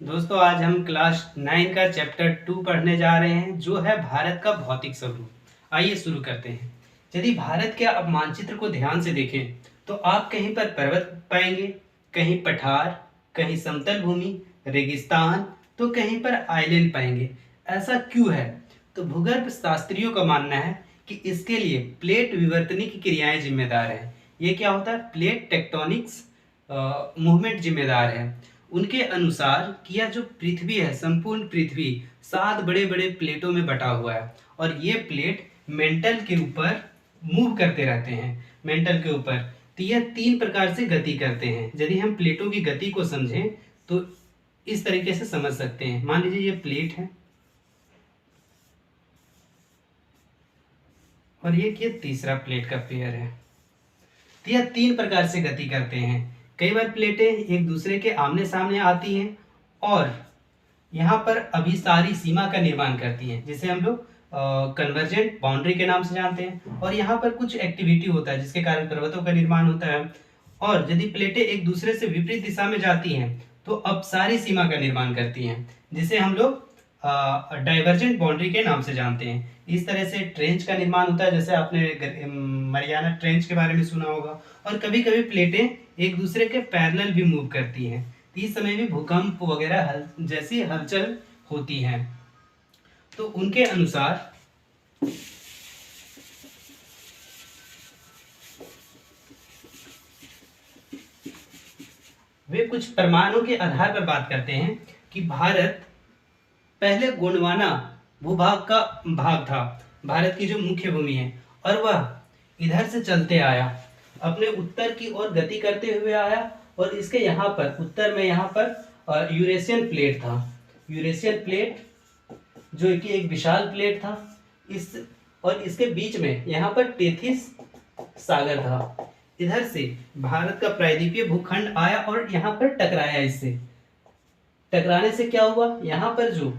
दोस्तों आज हम क्लास 9 का चैप्टर 2 पढ़ने जा रहे हैं जो है भारत का भौतिक स्वरूप। आइए शुरू करते हैं। यदि भारत के आप मानचित्र को ध्यान से देखें तो आप कहीं पर पर्वत पाएंगे, कहीं पठार, कहीं समतल भूमि, रेगिस्तान, तो कहीं पर आइलैंड पाएंगे। ऐसा क्यों है? तो भूगर्भ शास्त्रियों का मानना है कि इसके लिए प्लेट विवर्तनी की क्रियाएं जिम्मेदार है। ये क्या होता है? प्लेट टेक्टोनिक्स मूवमेंट जिम्मेदार है। उनके अनुसार कि यह जो पृथ्वी है, संपूर्ण पृथ्वी 7 बड़े बड़े प्लेटों में बटा हुआ है और ये प्लेट मेंटल के ऊपर मूव करते रहते हैं। मेंटल के ऊपर तो यह 3 प्रकार से गति करते हैं। यदि हम प्लेटों की गति को समझें तो इस तरीके से समझ सकते हैं। मान लीजिए ये प्लेट है और ये तीसरा प्लेट का पेयर है। तो यह 3 प्रकार से गति करते हैं। कई बार प्लेटें एक दूसरे के आमने सामने आती हैं और यहाँ पर अभिसारी सीमा का निर्माण करती हैं, जिसे हम लोग कन्वर्जेंट बाउंड्री के नाम से जानते हैं। और यहाँ पर कुछ एक्टिविटी होता है जिसके कारण पर्वतों का निर्माण होता है। और यदि प्लेटें एक दूसरे से विपरीत दिशा में जाती हैं तो अपसारी सीमा का निर्माण करती हैं, जिसे हम लोग डाइवर्जेंट बाउंड्री के नाम से जानते हैं। इस तरह से ट्रेंच का निर्माण होता है, जैसे आपने मरियाना ट्रेंच के बारे में सुना होगा। और कभी कभी प्लेटें एक दूसरे के पैरेलल भी मूव करती हैं। इस समय भी भूकंप वगैरह जैसी हलचल होती है। तो उनके अनुसार वे कुछ प्रमाणों के आधार पर बात करते हैं कि भारत पहले गोंडवाना भूभाग का भाग था, भारत की जो मुख्य भूमि है, और वह इधर से चलते आया, अपने उत्तर की ओर गति करते हुए आया। और इसके यहाँ पर उत्तर में यहाँ पर यूरेशियन प्लेट था। यूरेशियन प्लेट जो कि एक विशाल प्लेट था, इस और इसके बीच में यहाँ पर टेथिस सागर था। इधर से भारत का प्रायद्वीपीय भूखंड आया और यहाँ पर टकराया। इससे टकराने से क्या हुआ? यहाँ पर जो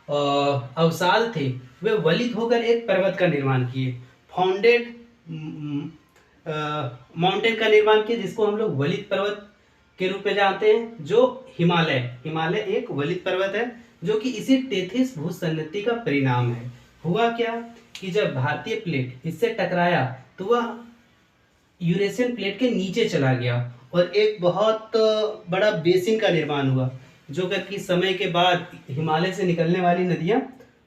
अवसाद थे वे वलित होकर एक पर्वत का निर्माण किए, फाउंडेड माउंटेन का निर्माण किए, जिसको हम लोग वलित पर्वत के रूप में जानते हैं। जो हिमालय हिमालय एक वलित पर्वत है जो कि इसी टेथिस भूसन्नति का परिणाम है। हुआ क्या कि जब भारतीय प्लेट इससे टकराया तो वह यूरेशियन प्लेट के नीचे चला गया और एक बहुत बड़ा बेसिन का निर्माण हुआ, जो कि समय के बाद हिमालय से निकलने वाली नदियां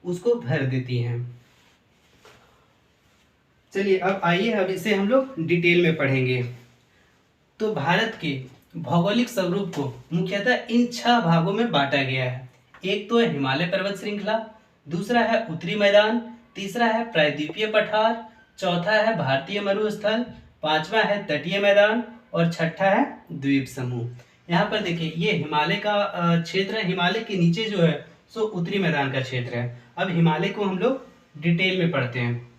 उसको भर देती हैं। चलिए अब आइए, अब इसे हम लोग डिटेल में पढ़ेंगे। तो भारत के भौगोलिक स्वरूप को मुख्यतः इन 6 भागों में बांटा गया है। एक तो है हिमालय पर्वत श्रृंखला, दूसरा है उत्तरी मैदान, तीसरा है प्रायद्वीपीय पठार, चौथा है भारतीय मरुस्थल, पांचवा है तटीय मैदान और छठा है द्वीप समूह। यहाँ पर देखिए ये हिमालय का क्षेत्र है। हिमालय के नीचे जो है सो उत्तरी मैदान का क्षेत्र है। अब हिमालय को हम लोग डिटेल में पढ़ते हैं।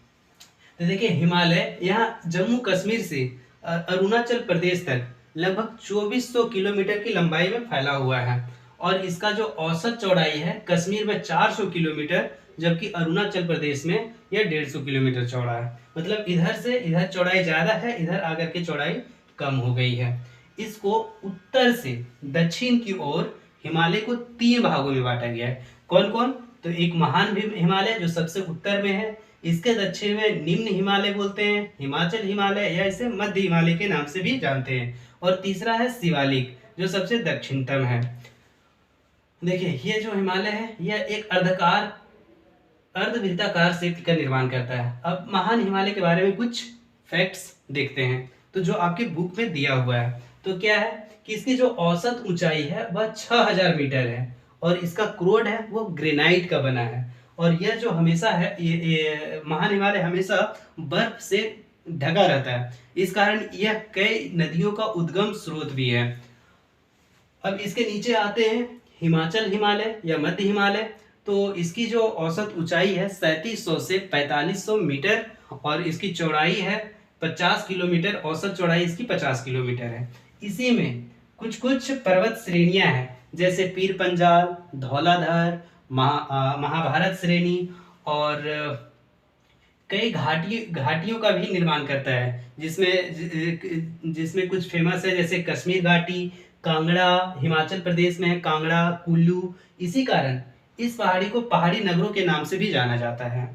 तो देखिए हिमालय यहाँ जम्मू कश्मीर से अरुणाचल प्रदेश तक लगभग 2400 किलोमीटर की लंबाई में फैला हुआ है। और इसका जो औसत चौड़ाई है कश्मीर में 400 किलोमीटर, जबकि अरुणाचल प्रदेश में यह 150 किलोमीटर चौड़ा है। मतलब इधर से इधर चौड़ाई ज़्यादा है, इधर आकर के चौड़ाई कम हो गई है। इसको उत्तर से दक्षिण की ओर हिमालय को 3 भागों में बांटा गया है। कौन कौन? तो एक महान हिमालय जो सबसे उत्तर में है, इसके दक्षिण में निम्न हिमालय बोलते हैं, हिमाचल हिमालय या इसे मध्य हिमालय के नाम से भी जानते हैं, और तीसरा है शिवालिक जो सबसे दक्षिणतम है। देखिए ये जो हिमालय है यह एक अर्धवृत्ताकार क्षेत्र का निर्माण करता है। अब महान हिमालय के बारे में कुछ फैक्ट्स देखते हैं। तो जो आपके बुक में दिया हुआ है तो क्या है कि इसकी जो औसत ऊंचाई है वह 6000 मीटर है और इसका क्रोड है वो ग्रेनाइट का बना है। और यह जो हमेशा है ये महान हिमालय हमेशा बर्फ से ढका रहता है। इस कारण यह कई नदियों का उद्गम स्रोत भी है। अब इसके नीचे आते हैं हिमाचल हिमालय या मध्य हिमालय। तो इसकी जो औसत ऊंचाई है 3700 से 4500 मीटर और इसकी चौड़ाई है 50 किलोमीटर। औसत चौड़ाई इसकी 50 किलोमीटर है। इसी में कुछ कुछ पर्वत श्रेणियां हैं, जैसे पीर पंजाल, धौलाधर, महाभारत श्रेणी और कई घाटियों का भी निर्माण करता है, जिसमें कुछ फेमस है जैसे कश्मीर घाटी, कांगड़ा हिमाचल प्रदेश में है, कांगड़ा, कुल्लू। इसी कारण इस पहाड़ी को पहाड़ी नगरों के नाम से भी जाना जाता है।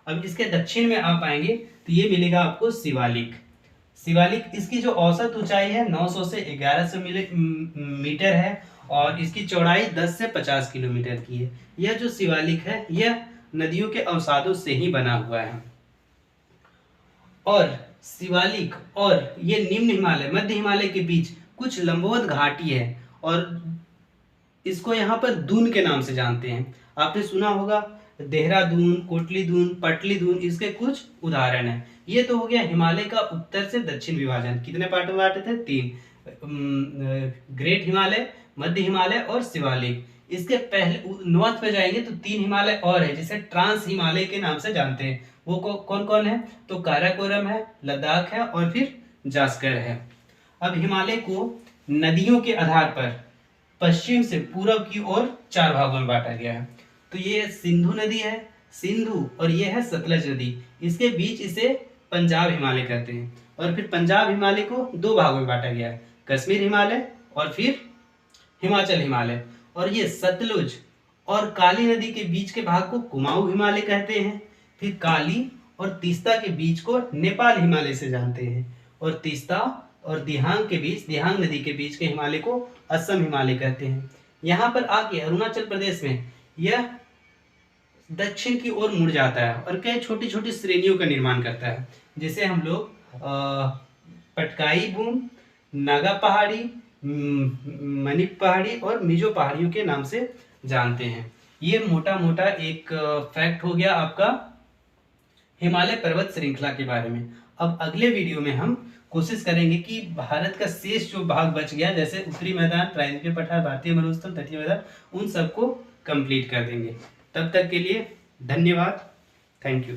अब इसके दक्षिण में आप आएंगे तो ये मिलेगा आपको शिवालिक। शिवालिक, इसकी जो औसत ऊंचाई है 900 से 1100 मीटर है और इसकी चौड़ाई 10 से 50 किलोमीटर की है। यह जो शिवालिक है यह नदियों के अवसादों से ही बना हुआ है। और शिवालिक और ये निम्न हिमालय, मध्य हिमालय के बीच कुछ लंबवत घाटी है और इसको यहाँ पर दून के नाम से जानते हैं। आपने सुना होगा देहरादून, कोटली दून, पटली दून, इसके कुछ उदाहरण हैं। ये तो हो गया हिमालय का उत्तर से दक्षिण विभाजन। कितने पार्ट में बांटे थे? 3। ग्रेट हिमालय, मध्य हिमालय और शिवालिक। इसके पहले नॉर्थ पे जाएंगे तो 3 हिमालय और है जिसे ट्रांस हिमालय के नाम से जानते हैं। वो कौन कौन है? तो काराकोरम है, लद्दाख है और फिर जास्कर है। अब हिमालय को नदियों के आधार पर पश्चिम से पूरब की ओर 4 भागों में बांटा गया है। तो ये सिंधु नदी है, सिंधु, और ये है सतलज नदी। इसके बीच इसे पंजाब हिमालय कहते हैं। और फिर पंजाब हिमालय को 2 भागों में बांटा गया है, कश्मीर हिमालय और फिर हिमाचल हिमालय। और ये सतलुज और काली नदी के बीच के भाग को कुमाऊं हिमालय कहते हैं। फिर काली और तीस्ता के बीच को नेपाल हिमालय से जानते हैं। और तीस्ता और दिहांग के बीच, दिहांग नदी के बीच के हिमालय को असम हिमालय कहते हैं। यहाँ पर आके अरुणाचल प्रदेश में यह दक्षिण की ओर मुड़ जाता है और कई छोटी छोटी श्रेणियों का निर्माण करता है, जिसे हम लोग पटकाई बूम, नागा पहाड़ी, मणिक पहाड़ी और मिजो पहाड़ियों के नाम से जानते हैं। ये मोटा मोटा एक फैक्ट हो गया आपका हिमालय पर्वत श्रृंखला के बारे में। अब अगले वीडियो में हम कोशिश करेंगे कि भारत का शेष जो भाग बच गया, जैसे उत्तरी मैदान, प्रायद्वीपीय पठार, भारतीय मरुस्थल, तटीय मैदान, उन सबको कंप्लीट कर देंगे। तब तक के लिए धन्यवाद। Thank you.